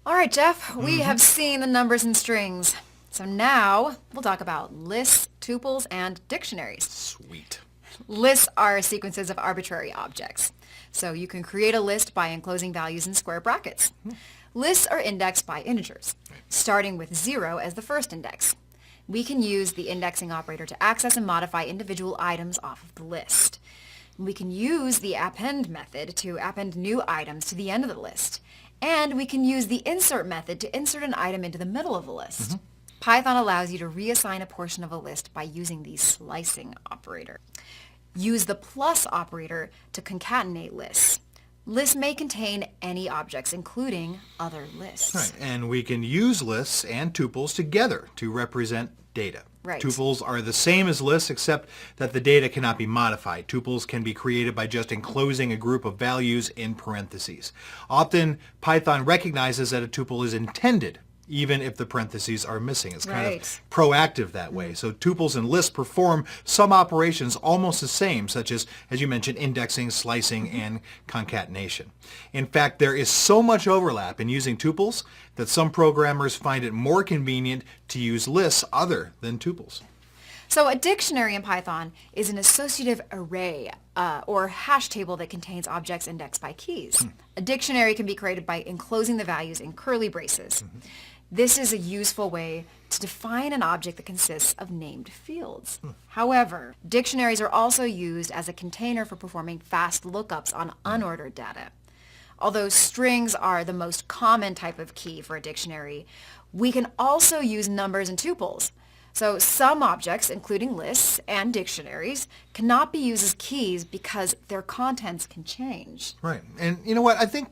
All right, Jeff, we have seen the numbers and strings. So now we'll talk about lists, tuples, and dictionaries. Sweet. Lists are sequences of arbitrary objects. So you can create a list by enclosing values in square brackets. Lists are indexed by integers, starting with 0 as the first index. We can use the indexing operator to access and modify individual items off of the list. We can use the append method to append new items to the end of the list. And we can use the insert method to insert an item into the middle of a list. Python allows you to reassign a portion of a list by using the slicing operator. Use the plus operator to concatenate lists. Lists may contain any objects, including other lists. Right, and we can use lists and tuples together to represent data. Right. Tuples are the same as lists except that the data cannot be modified. Tuples can be created by just enclosing a group of values in parentheses. Often Python recognizes that a tuple is intended even if the parentheses are missing. It's kind of proactive that way. So tuples and lists perform some operations almost the same, such as you mentioned, indexing, slicing, and concatenation. In fact, there is so much overlap in using tuples that some programmers find it more convenient to use lists other than tuples. So a dictionary in Python is an associative array or hash table that contains objects indexed by keys. A dictionary can be created by enclosing the values in curly braces. This is a useful way to define an object that consists of named fields. However, dictionaries are also used as a container for performing fast lookups on unordered data. Although strings are the most common type of key for a dictionary, we can also use numbers and tuples. So some objects, including lists and dictionaries, cannot be used as keys because their contents can change. Right. And you know what? I think,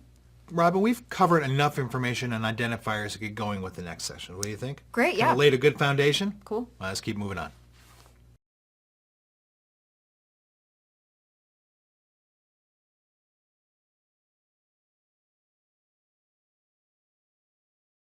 Robin, we've covered enough information on identifiers to get going with the next session. What do you think? Great, yeah. Kinda laid a good foundation? Cool. Well, let's keep moving on.